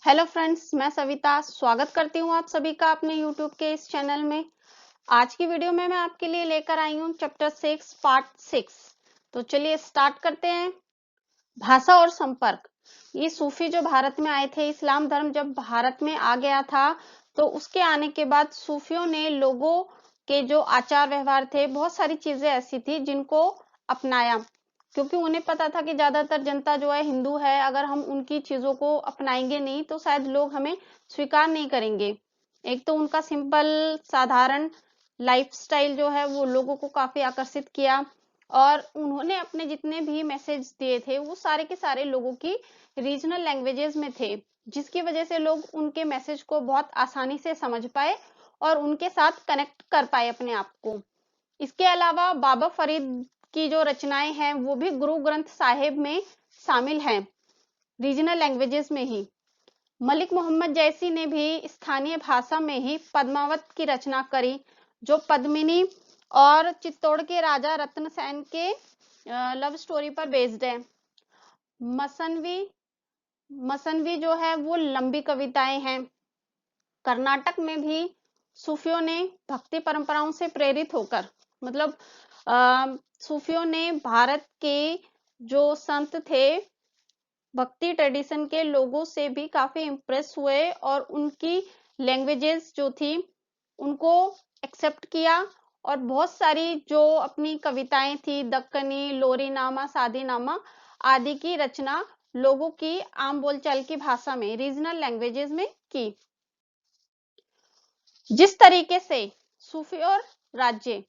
Hello friends, मैं सविता स्वागत करती हूँ आप सभी का अपने यूट्यूब के इस चैनल में। आज की वीडियो में मैं आपके लिए लेकर आई हूँ चैप्टर 6 पार्ट 6। तो चलिए स्टार्ट करते हैं। भाषा और संपर्क। ये सूफी जो भारत में आए थे, इस्लाम धर्म जब भारत में आ गया था तो उसके आने के बाद सूफियों ने लोगों के जो आचार व्यवहार थे, बहुत सारी चीजें ऐसी थी जिनको अपनाया, क्योंकि उन्हें पता था कि ज्यादातर जनता जो है हिंदू है। अगर हम उनकी चीजों को अपनाएंगे नहीं तो शायद लोग हमें स्वीकार नहीं करेंगे। एक तो उनका सिंपल साधारण लाइफस्टाइल जो है वो लोगों को काफी आकर्षित किया, और उन्होंने अपने जितने भी मैसेज दिए थे वो सारे के सारे लोगों की रीजनल लैंग्वेजेस में थे, जिसकी वजह से लोग उनके मैसेज को बहुत आसानी से समझ पाए और उनके साथ कनेक्ट कर पाए अपने आप को। इसके अलावा बाबा फरीद की जो रचनाएं हैं वो भी गुरु ग्रंथ साहिब में शामिल हैं, रीजनल लैंग्वेजेस में ही। मलिक मोहम्मद जैसी ने भी स्थानीय भाषा में ही पद्मावत की रचना करी, जो पद्मिनी और चित्तौड़ के राजा रत्न सेन के लव स्टोरी पर बेस्ड है। मसनवी मसनवी जो है वो लंबी कविताएं हैं। कर्नाटक में भी सूफियों ने भक्ति परंपराओं से प्रेरित होकर, मतलब सूफियों ने भारत के जो संत थे, भक्ति ट्रेडिशन के लोगों से भी काफी इम्प्रेस हुए और उनकी लैंग्वेजेस जो थी उनको एक्सेप्ट किया, और बहुत सारी जो अपनी कविताएं थी, दक्कनी, लोरीनामा, सादीनामा आदि की रचना लोगों की आम बोलचाल की भाषा में, रीजनल लैंग्वेजेस में की। जिस तरीके से सूफी और राज्य,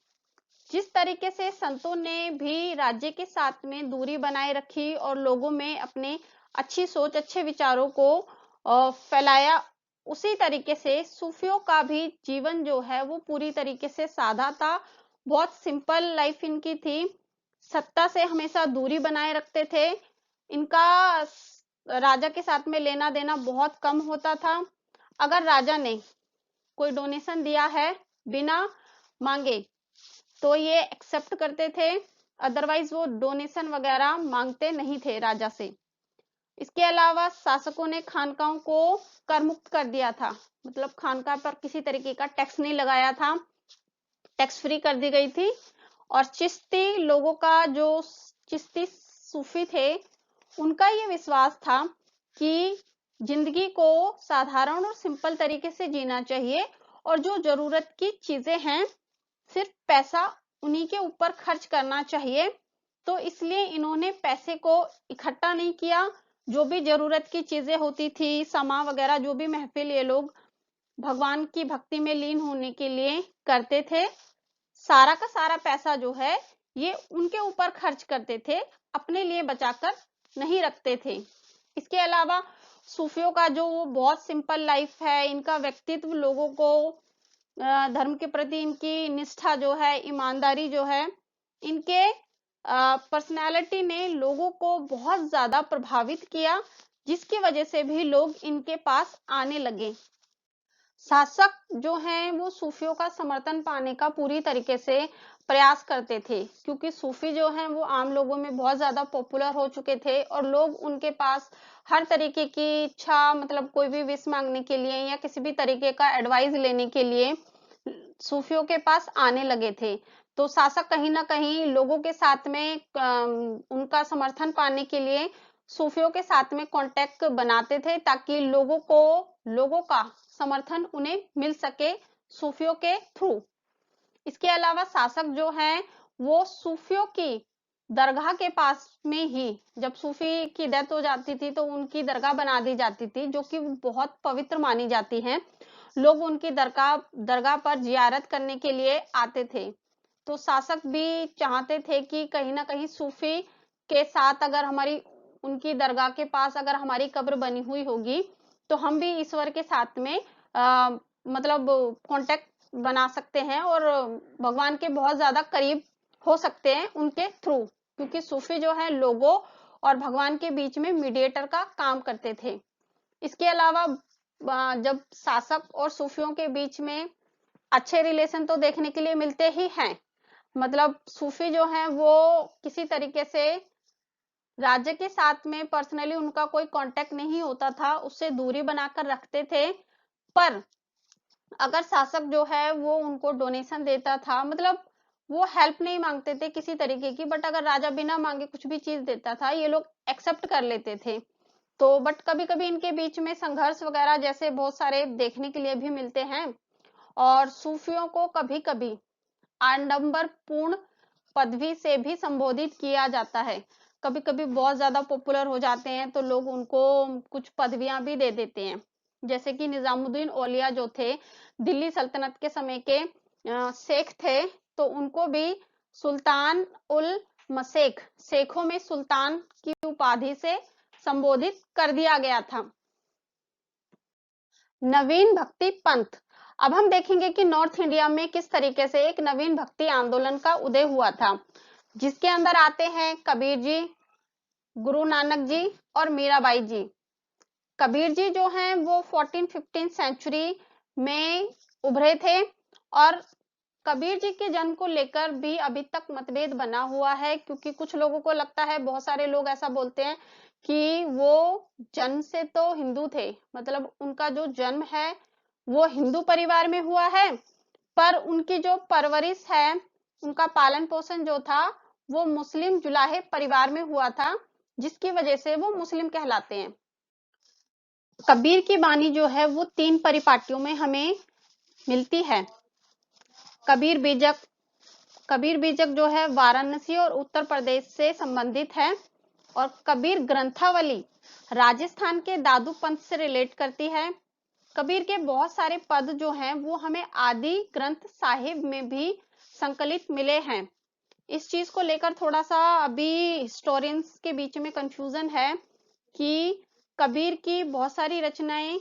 जिस तरीके से संतों ने भी राज्य के साथ में दूरी बनाए रखी और लोगों में अपने अच्छी सोच, अच्छे विचारों को फैलाया, उसी तरीके से सूफियों का भी जीवन जो है वो पूरी तरीके से सादा था। बहुत सिंपल लाइफ इनकी थी। सत्ता से हमेशा दूरी बनाए रखते थे। इनका राजा के साथ में लेना देना बहुत कम होता था। अगर राजा ने कोई डोनेशन दिया है बिना मांगे तो ये एक्सेप्ट करते थे, अदरवाइज वो डोनेशन वगैरह मांगते नहीं थे राजा से। इसके अलावा शासकों ने खानकाओं को कर मुक्त कर दिया था, मतलब खानका पर किसी तरीके का टैक्स नहीं लगाया था, टैक्स फ्री कर दी गई थी। और चिश्ती लोगों का जो चिश्ती सूफी थे, उनका ये विश्वास था कि जिंदगी को साधारण और सिंपल तरीके से जीना चाहिए, और जो जरूरत की चीजें हैं सिर्फ पैसा उन्हीं के ऊपर खर्च करना चाहिए। तो इसलिए इन्होंने पैसे को इकट्ठा नहीं किया। जो भी जरूरत की चीजें होती थी, समा वगैरह, जो भी महफिल ये लोग भगवान की भक्ति में लीन होने के लिए करते थे, सारा का सारा पैसा जो है ये उनके ऊपर खर्च करते थे, अपने लिए बचाकर नहीं रखते थे। इसके अलावा सूफियों का जो बहुत सिंपल लाइफ है, इनका व्यक्तित्व, लोगों को धर्म के प्रति इनकी निष्ठा जो है, ईमानदारी जो है, इनके पर्सनालिटी ने लोगों को बहुत ज्यादा प्रभावित किया, जिसकी वजह से भी लोग इनके पास आने लगे। शासक जो हैं वो सूफियों का समर्थन पाने का पूरी तरीके से प्रयास करते थे, क्योंकि सूफी जो हैं वो आम लोगों में बहुत ज्यादा पॉपुलर हो चुके थे और लोग उनके पास हर तरीके की इच्छा, मतलब कोई भी विश मांगने के लिए या किसी भी तरीके का एडवाइस लेने के लिए सूफियों के पास आने लगे थे। तो शासक कहीं ना कहीं लोगों के साथ में उनका समर्थन पाने के लिए सूफियों के साथ में कांटेक्ट बनाते थे, ताकि लोगों का समर्थन उन्हें मिल सके सूफियों के थ्रू। इसके अलावा शासक जो हैं वो सूफियों की दरगाह के पास में ही, जब सूफी की डेथ हो जाती थी तो उनकी दरगाह बना दी जाती थी, जो कि बहुत पवित्र मानी जाती है। लोग उनकी दरगाह दरगाह पर जियारत करने के लिए आते थे। तो शासक भी चाहते थे कि कहीं ना कहीं सूफी के साथ, अगर हमारी उनकी दरगाह के पास अगर हमारी कब्र बनी हुई होगी तो हम भी ईश्वर के साथ में मतलब कांटेक्ट बना सकते हैं और भगवान के बहुत ज्यादा करीब हो सकते हैं उनके थ्रू, क्योंकि सूफी जो है लोगों और भगवान के बीच में मीडिएटर का काम करते थे। इसके अलावा जब शासक और सूफियों के बीच में अच्छे रिलेशन तो देखने के लिए मिलते ही हैं, मतलब सूफी जो हैं वो किसी तरीके से राज्य के साथ में पर्सनली उनका कोई कांटेक्ट नहीं होता था, उससे दूरी बनाकर रखते थे। पर अगर शासक जो है वो उनको डोनेशन देता था, मतलब वो हेल्प नहीं मांगते थे किसी तरीके की, बट अगर राजा बिना मांगे कुछ भी चीज देता था, ये लोग एक्सेप्ट कर लेते थे। तो बट कभी कभी इनके बीच में संघर्ष वगैरह जैसे बहुत सारे देखने के लिए भी मिलते हैं। और सूफियों को कभी कभी आडंबर पूर्ण पदवी से भी संबोधित किया जाता है। कभी कभी बहुत ज्यादा पॉपुलर हो जाते हैं तो लोग उनको कुछ पदवियां भी दे देते हैं। जैसे कि निजामुद्दीन औलिया जो थे, दिल्ली सल्तनत के समय के शेख थे, तो उनको भी सुल्तान उल मशेख, शेखों में सुल्तान की उपाधि से संबोधित कर दिया गया था। नवीन भक्ति पंथ। अब हम देखेंगे कि नॉर्थ इंडिया में किस तरीके से एक नवीन भक्ति आंदोलन का उदय हुआ था, जिसके अंदर आते हैं कबीर जी, गुरु नानक जी और मीराबाई जी। कबीर जी जो हैं वो 14-15 सेंचुरी में उभरे थे, और कबीर जी के जन्म को लेकर भी अभी तक मतभेद बना हुआ है, क्योंकि कुछ लोगों को लगता है, बहुत सारे लोग ऐसा बोलते हैं कि वो जन्म से तो हिंदू थे, मतलब उनका जो जन्म है वो हिंदू परिवार में हुआ है, पर उनकी जो परवरिश है, उनका पालन पोषण जो था वो मुस्लिम जुलाहे परिवार में हुआ था, जिसकी वजह से वो मुस्लिम कहलाते हैं। कबीर की वाणी जो है वो 3 परिपाटियों में हमें मिलती है। कबीर बीजक। कबीर बीजक जो है वाराणसी और उत्तर प्रदेश से संबंधित है। और कबीर ग्रंथावली राजस्थान के दादू पंथ से रिलेट करती है। कबीर के बहुत सारे पद जो हैं वो हमें आदि ग्रंथ साहिब में भी संकलित मिले हैं। इस चीज को लेकर थोड़ा सा अभी हिस्टोरियंस के बीच में कंफ्यूजन है कि कबीर की बहुत सारी रचनाएं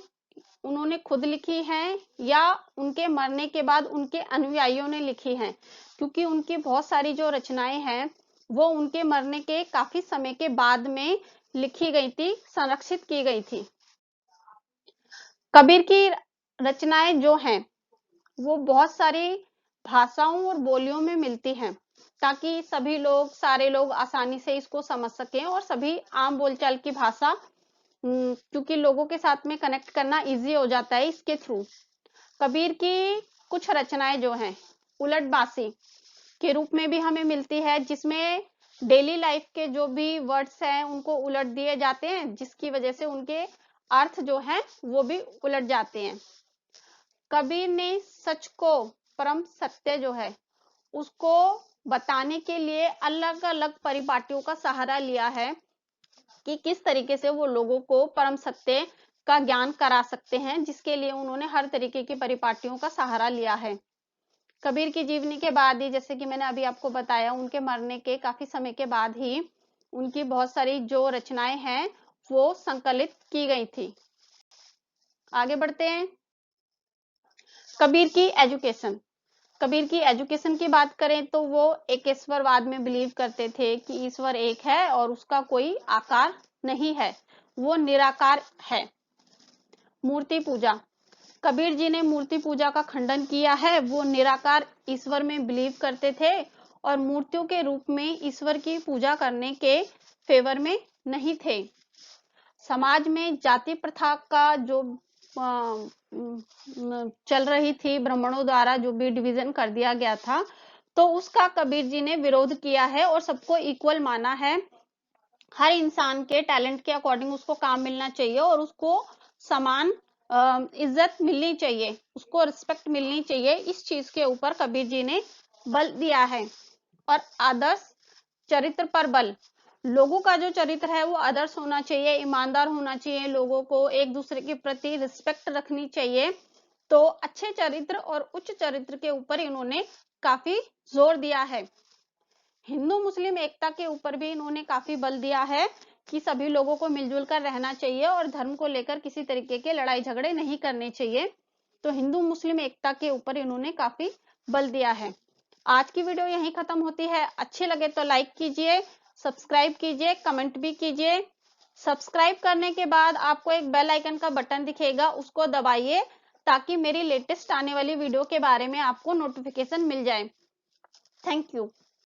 उन्होंने खुद लिखी हैं या उनके मरने के बाद उनके अनुयायियों ने लिखी हैं, क्योंकि उनकी बहुत सारी जो रचनाएं हैं वो उनके मरने के काफी समय के बाद में लिखी गई थी, संरक्षित की गई थी। कबीर की रचनाएं जो हैं वो बहुत सारी भाषाओं और बोलियों में मिलती हैं, ताकि सभी लोग, सारे लोग आसानी से इसको समझ सकें, और सभी आम बोलचाल की भाषा, क्योंकि लोगों के साथ में कनेक्ट करना इजी हो जाता है इसके थ्रू। कबीर की कुछ रचनाएं जो हैं उलट बासी के रूप में भी हमें मिलती है, जिसमें डेली लाइफ के जो भी वर्ड्स हैं उनको उलट दिए जाते हैं, जिसकी वजह से उनके अर्थ जो हैं वो भी उलट जाते हैं। कबीर ने सच को, परम सत्य जो है उसको बताने के लिए अलग अलग परिपाटियों का सहारा लिया है कि किस तरीके से वो लोगों को परम सत्य का ज्ञान करा सकते हैं, जिसके लिए उन्होंने हर तरीके की परिपाटियों का सहारा लिया है। कबीर की जीवनी के बाद ही, जैसे कि मैंने अभी आपको बताया, उनके मरने के काफी समय के बाद ही उनकी बहुत सारी जो रचनाएं हैं वो संकलित की गई थी। आगे बढ़ते हैं। कबीर की एजुकेशन। कबीर की एजुकेशन की बात करें तो वो एक ईश्वरवाद में बिलीव करते थे कि ईश्वर एक है और उसका कोई आकार नहीं है, वो निराकार है। मूर्ति पूजा। कबीर जी ने मूर्ति पूजा का खंडन किया है। वो निराकार ईश्वर में बिलीव करते थे और मूर्तियों के रूप में ईश्वर की पूजा करने के फेवर में नहीं थे। समाज में जाति प्रथा का जो चल रही थी, ब्राह्मणों द्वारा जो भी डिवीजन कर दिया गया था, तो उसका कबीर जी ने विरोध किया है और सबको इक्वल माना है। हर इंसान के टैलेंट के अकॉर्डिंग उसको काम मिलना चाहिए और उसको समान इज्जत मिलनी चाहिए, उसको रिस्पेक्ट मिलनी चाहिए। इस चीज के ऊपर कबीर जी ने बल दिया है। और आदर्श चरित्र पर बल। लोगों का जो चरित्र है वो आदर्श होना चाहिए, ईमानदार होना चाहिए, लोगों को एक दूसरे के प्रति रिस्पेक्ट रखनी चाहिए। तो अच्छे चरित्र और उच्च चरित्र के ऊपर इन्होंने काफी जोर दिया है। हिंदू मुस्लिम एकता के ऊपर भी इन्होंने काफी बल दिया है कि सभी लोगों को मिलजुल कर रहना चाहिए और धर्म को लेकर किसी तरीके के लड़ाई झगड़े नहीं करने चाहिए। तो हिंदू मुस्लिम एकता के ऊपर इन्होंने काफी बल दिया है। आज की वीडियो यहीं खत्म होती है। अच्छी लगे तो लाइक कीजिए, सब्सक्राइब कीजिए, कमेंट भी कीजिए। सब्सक्राइब करने के बाद आपको एक बेल आइकन का बटन दिखेगा, उसको दबाइए ताकि मेरी लेटेस्ट आने वाली वीडियो के बारे में आपको नोटिफिकेशन मिल जाए। Thank you.